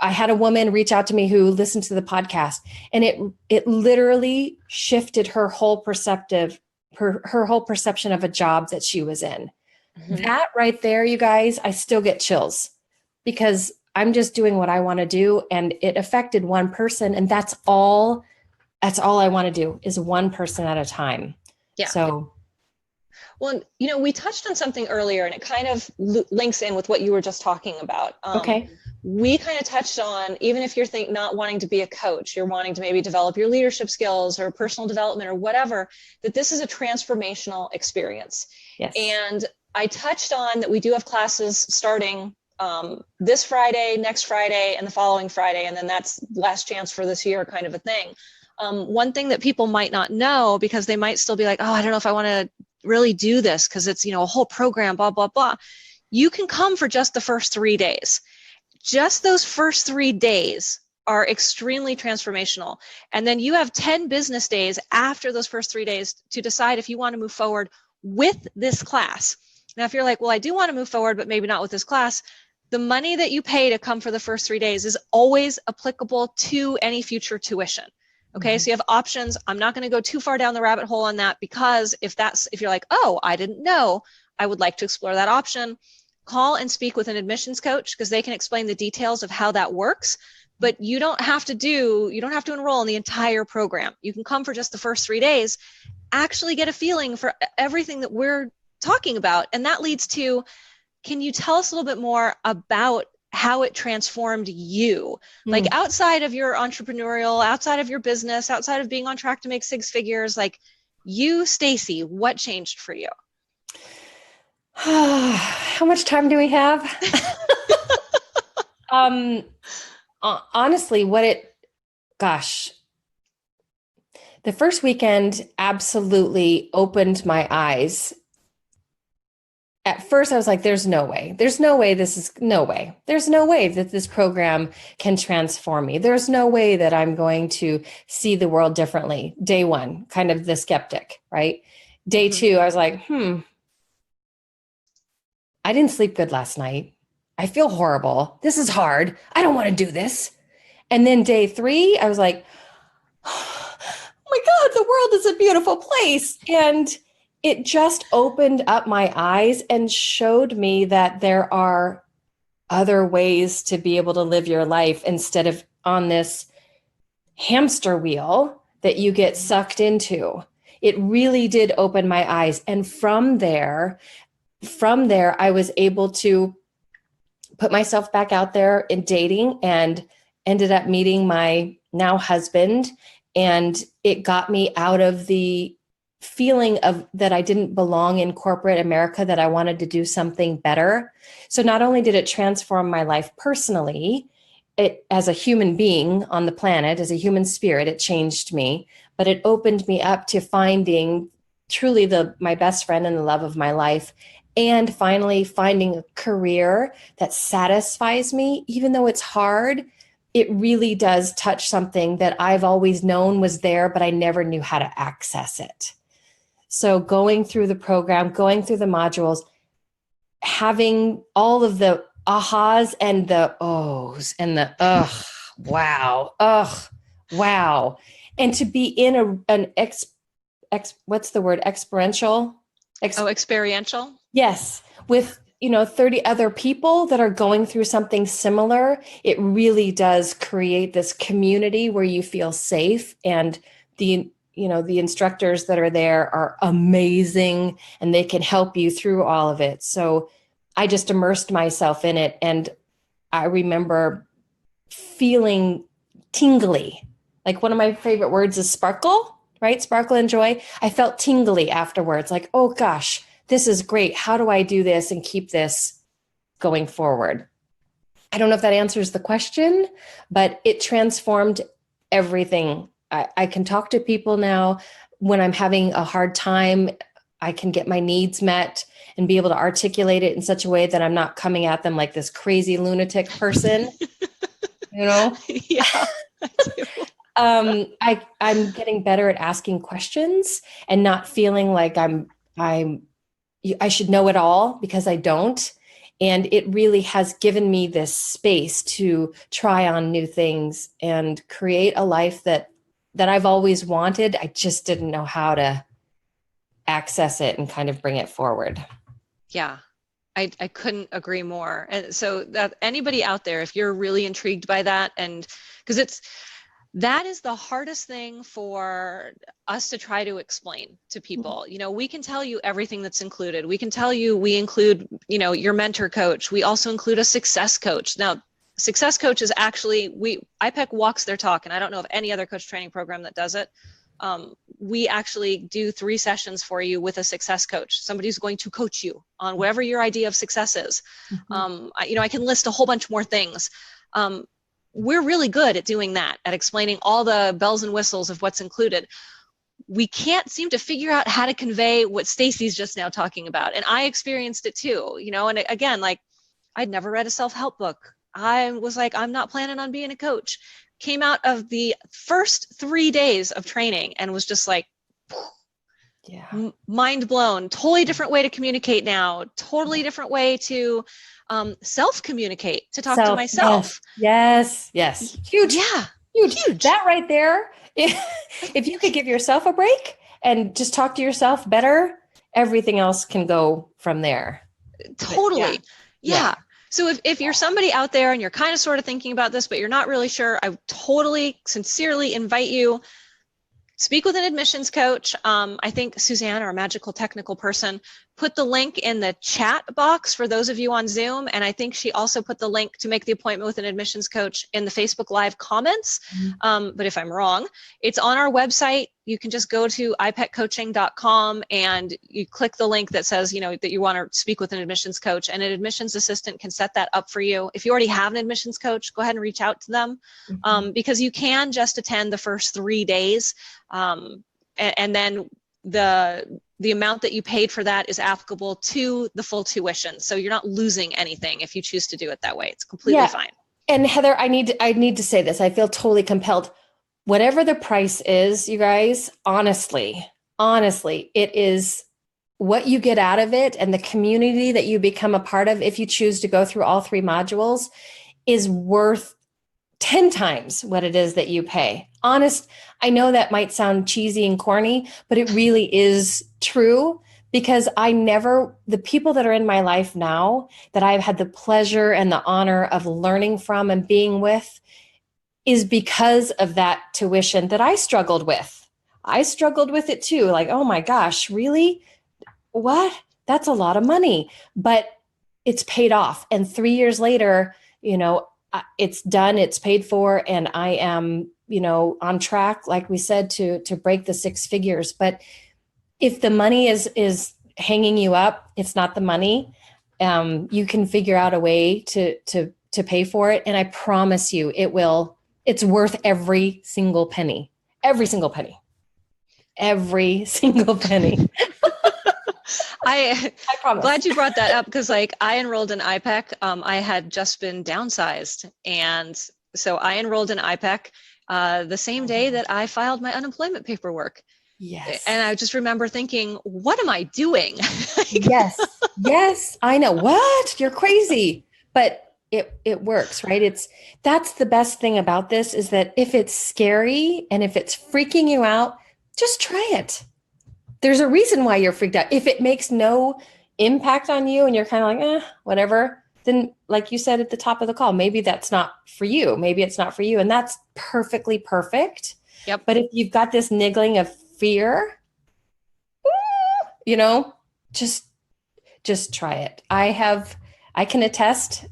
I had a woman reach out to me who listened to the podcast, and it literally shifted her whole her whole perception of a job that she was in. Mhm. That right there, you guys, I still get chills because I'm just doing what I want to do, and it affected one person, and that's all I want to do is one person at a time. Yeah. So, Well, we touched on something earlier, and it kind of links in with what you were just talking about. okay. We kind of touched on, even if you're not wanting to be a coach, you're wanting to maybe develop your leadership skills or personal development or whatever, that this is a transformational experience. Yes. And I touched on that we do have classes starting this Friday, next Friday, and the following Friday, and then that's last chance for this year kind of a thing. One thing that people might not know, because they might still be like, oh, I don't know if I want to really do this because it's, a whole program, blah, blah, blah. You can come for just the first 3 days. Just those first 3 days are extremely transformational. And then you have 10 business days after those first 3 days to decide if you want to move forward with this class. Now, if you're like, well, I do want to move forward, but maybe not with this class, the money that you pay to come for the first 3 days is always applicable to any future tuition. Okay, so you have options. I'm not going to go too far down the rabbit hole on that, because if you're like, oh, I didn't know, I would like to explore that option, call and speak with an admissions coach, because they can explain the details of how that works. But you don't have to enroll in the entire program. You can come for just the first 3 days, actually get a feeling for everything that we're talking about. And that leads to, can you tell us a little bit more about how it transformed you? Like outside of your entrepreneurial, outside of your business, outside of being on track to make 6 figures, like you, Stacie, what changed for you? How much time do we have? Honestly, the first weekend absolutely opened my eyes. At first I was like, there's no way that this program can transform me. There's no way that I'm going to see the world differently. Day one, kind of the skeptic, right? Day two, I was like, I didn't sleep good last night. I feel horrible. This is hard. I don't want to do this. And then day 3, I was like, oh my God, the world is a beautiful place. And it just opened up my eyes and showed me that there are other ways to be able to live your life instead of on this hamster wheel that you get sucked into. It really did open my eyes. And from there, I was able to put myself back out there in dating and ended up meeting my now husband. And it got me out of the feeling of that I didn't belong in corporate America, that I wanted to do something better. So not only did it transform my life personally, as a human being on the planet, as a human spirit, it changed me, but it opened me up to finding truly my best friend and the love of my life. And finally finding a career that satisfies me, even though it's hard. It really does touch something that I've always known was there, but I never knew how to access it. So going through the program, going through the modules, having all of the ahas and the ohs and the wow. And to be in what's the word? Experiential? Experiential? Yes. With 30 other people that are going through something similar, it really does create this community where you feel safe, and the instructors that are there are amazing and they can help you through all of it. So I just immersed myself in it, and I remember feeling tingly. Like one of my favorite words is sparkle, right? Sparkle and joy. I felt tingly afterwards, like, oh gosh, this is great. How do I do this and keep this going forward. I don't know if that answers the question, but it transformed everything. I can talk to people now when I'm having a hard time. I can get my needs met and be able to articulate it in such a way that I'm not coming at them like this crazy lunatic person, you know? Yeah, I do. I'm getting better at asking questions and not feeling like I should know it all, because I don't. And it really has given me this space to try on new things and create a life that I've always wanted. I just didn't know how to access it and kind of bring it forward. Yeah, I couldn't agree more. And so that anybody out there, if you're really intrigued by that, and because that is the hardest thing for us to try to explain to people. You know, we can tell you everything that's included. We can tell you we include, you know, your mentor coach. We also include a success coach. Now, success coach is actually, iPEC walks their talk, and I don't know of any other coach training program that does it. We actually do 3 sessions for you with a success coach. Somebody who's going to coach you on whatever your idea of success is. I can list a whole bunch more things. We're really good at doing that, at explaining all the bells and whistles of what's included. We can't seem to figure out how to convey what Stacie's just now talking about. And I experienced it too, you know, and again, like, I'd never read a self-help book. I was like, I'm not planning on being a coach. Came out of the first 3 days of training and was just like, mind blown. Totally different way to communicate now. Totally different way to self-communicate, to talk to myself. Yes. Huge. Yeah. Huge. That right there. If you could give yourself a break and just talk to yourself better, everything else can go from there. Totally. Yeah. So if you're somebody out there and you're kind of sort of thinking about this, but you're not really sure, I totally sincerely invite you, speak with an admissions coach. I think Suzanne, our magical technical person, put the link in the chat box for those of you on Zoom. And I think she also put the link to make the appointment with an admissions coach in the Facebook Live comments. But if I'm wrong, it's on our website. You can just go to ipeccoaching.com and you click the link that says, you know, that you want to speak with an admissions coach, and an admissions assistant can set that up for you. If you already have an admissions coach, go ahead and reach out to them, because you can just attend the first 3 days. And then the amount that you paid for that is applicable to the full tuition. So you're not losing anything if you choose to do it that way. It's completely fine. And Heather, I need to say this. I feel totally compelled. Whatever the price is, you guys, honestly, it is what you get out of it, and the community that you become a part of if you choose to go through all 3 modules is worth 10 times what it is that you pay. Honest, I know that might sound cheesy and corny, but it really is true, because the people that are in my life now that I've had the pleasure and the honor of learning from and being with is because of that tuition that I struggled with. I struggled with it too. Like, oh my gosh, really? What? That's a lot of money, but it's paid off. And 3 years later, you know, it's done, it's paid for, and I am, you know, on track, like we said, to break the 6 figures. But if the money is hanging you up, it's not the money. You can figure out a way to pay for it. And I promise you, it's worth every single penny. Every single penny. I'm glad you brought that up, because like I enrolled in iPEC. I had just been downsized, and so I enrolled in iPEC the same day that I filed my unemployment paperwork. Yes. And I just remember thinking, what am I doing? Yes, I know. What? You're crazy. But it works, right? That's the best thing about this, is that if it's scary and if it's freaking you out, just try it. There's a reason why you're freaked out. If it makes no impact on you and you're kind of like, whatever, then like you said at the top of the call, maybe that's not for you. Maybe it's not for you. And that's perfectly perfect. Yep. But if you've got this niggling of fear, you know, just try it. I can attest,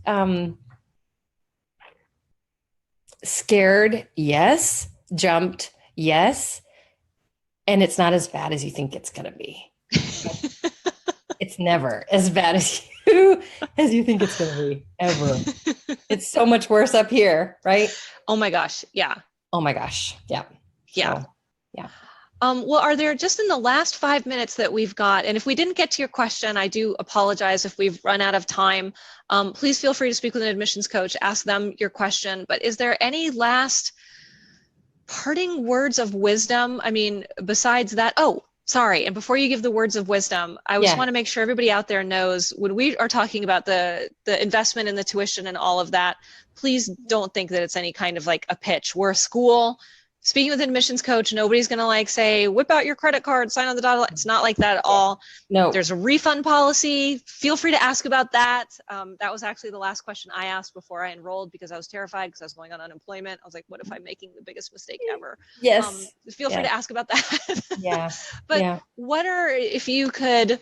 scared, yes. Jumped, yes. And it's not as bad as you think it's going to be. It's never as bad as as you think it's going to be ever. It's so much worse up here, right? Oh my gosh. Yeah. Oh my gosh. Yeah. Yeah. So, yeah. Well, are there, just in the last 5 minutes that we've got, and if we didn't get to your question, I do apologize if we've run out of time. Please feel free to speak with an admissions coach, ask them your question. But is there any last parting words of wisdom? I mean, besides that, oh, sorry. And before you give the words of wisdom, I just want to make sure everybody out there knows when we are talking about the investment in the tuition and all of that, please don't think that it's any kind of like a pitch. We're a school. Speaking with an admissions coach, nobody's going to like say, whip out your credit card, sign on the dotted line. It's not like that at all. No. There's a refund policy. Feel free to ask about that. That was actually the last question I asked before I enrolled because I was terrified because I was going on unemployment. I was like, what if I'm making the biggest mistake ever? Yes. Feel free to ask about that. Yeah. But what are, if you could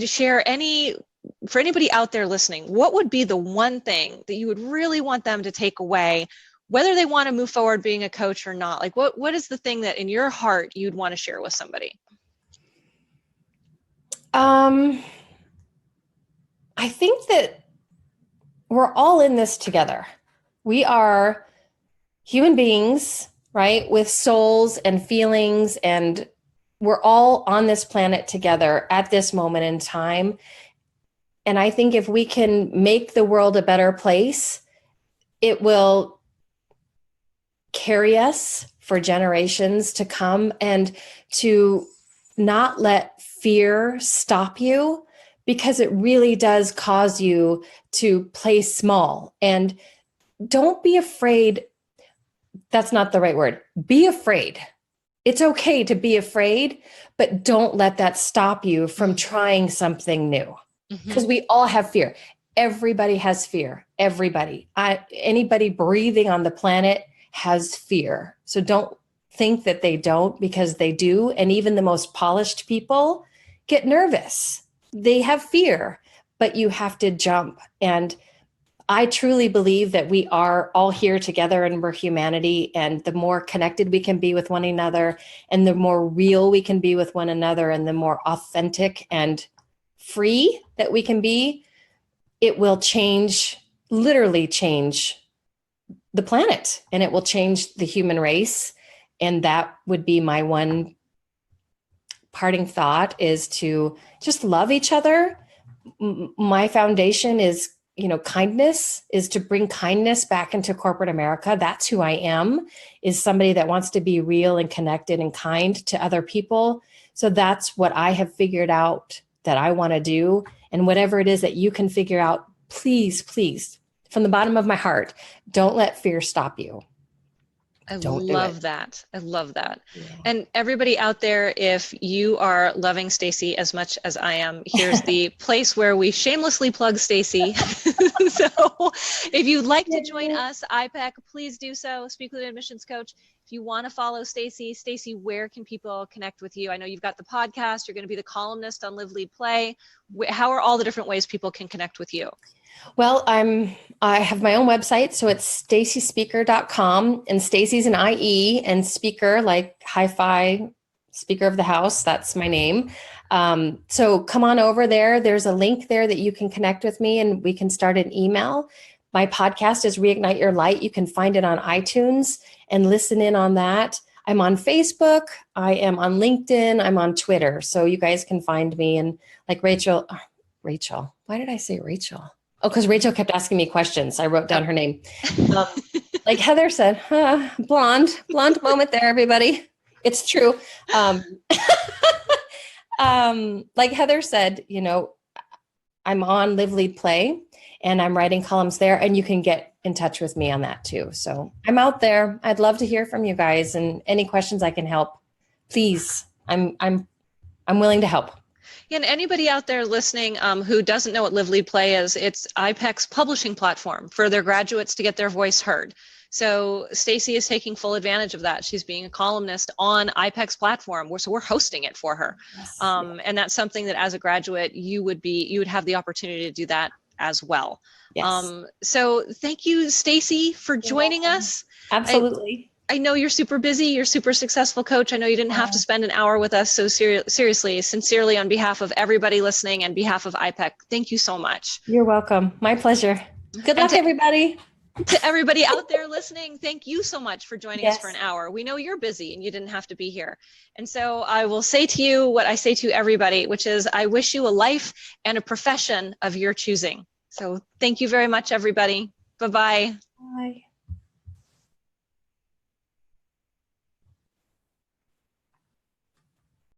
share any, for anybody out there listening, what would be the one thing that you would really want them to take away, whether they want to move forward being a coach or not? Like what is the thing that in your heart you'd want to share with somebody? I think that we're all in this together. We are human beings, right? With souls and feelings, and we're all on this planet together at this moment in time. And I think if we can make the world a better place, it will carry us for generations to come, and to not let fear stop you, because it really does cause you to play small. And don't be afraid. That's not the right word. Be afraid. It's okay to be afraid, but don't let that stop you from trying something new, because we all have fear. Everybody has fear. Everybody. Anybody breathing on the planet has fear. So don't think that they don't, because they do. And even the most polished people get nervous. They have fear, but you have to jump. And I truly believe that we are all here together and we're humanity. And the more connected we can be with one another, and the more real we can be with one another, and the more authentic and free that we can be, it will change, literally change the planet, and it will change the human race. And that would be my one parting thought, is to just love each other. My foundation is, kindness, is to bring kindness back into corporate America. That's who I am, is somebody that wants to be real and connected and kind to other people. So that's what I have figured out that I want to do. And whatever it is that you can figure out, please, please, from the bottom of my heart, don't let fear stop you. I love that. I love that. Yeah. And everybody out there, if you are loving Stacie as much as I am, here's the place where we shamelessly plug Stacie. So if you'd like to join us, iPEC, please do so. Speak with an admissions coach. If you want to follow Stacie, where can people connect with you? I know you've got the podcast. You're going to be the columnist on Live, Lead, Play. How are all the different ways people can connect with you? Well, I have my own website, so it's staciespeaker.com, and Stacie's an IE, and speaker, like hi-fi, speaker of the house, that's my name. So come on over there. There's a link there that you can connect with me, and we can start an email. My podcast is Reignite Your Light. You can find it on iTunes and listen in on that. I'm on Facebook. I am on LinkedIn. I'm on Twitter. So you guys can find me. And like Rachel, why did I say Rachel? Oh, because Rachel kept asking me questions. I wrote down her name. Like Heather said, blonde moment there, everybody. It's true. Like Heather said, I'm on Live, Lead, Play, and I'm writing columns there, and you can get in touch with me on that too. So I'm out there. I'd love to hear from you guys, and any questions I can help, please. I'm willing to help. Yeah, and anybody out there listening who doesn't know what Live, Lead, Play is, it's iPEC's publishing platform for their graduates to get their voice heard. So Stacie is taking full advantage of that. She's being a columnist on iPEC's platform, so we're hosting it for her. Yes. And that's something that as a graduate, you would have the opportunity to do that as well. Yes. So thank you, Stacie, for joining us. Absolutely. I know you're super busy. You're super successful coach. I know you didn't have to spend an hour with us. So seriously, sincerely, on behalf of everybody listening and behalf of iPEC, thank you so much. You're welcome. My pleasure. Good And luck, everybody. to everybody out there listening, thank you so much for joining us for an Yes. hour. We know you're busy and you didn't have to be here. And so I will say to you what I say to everybody, which is I wish you a life and a profession of your choosing. So thank you very much, everybody. Bye-bye. Bye.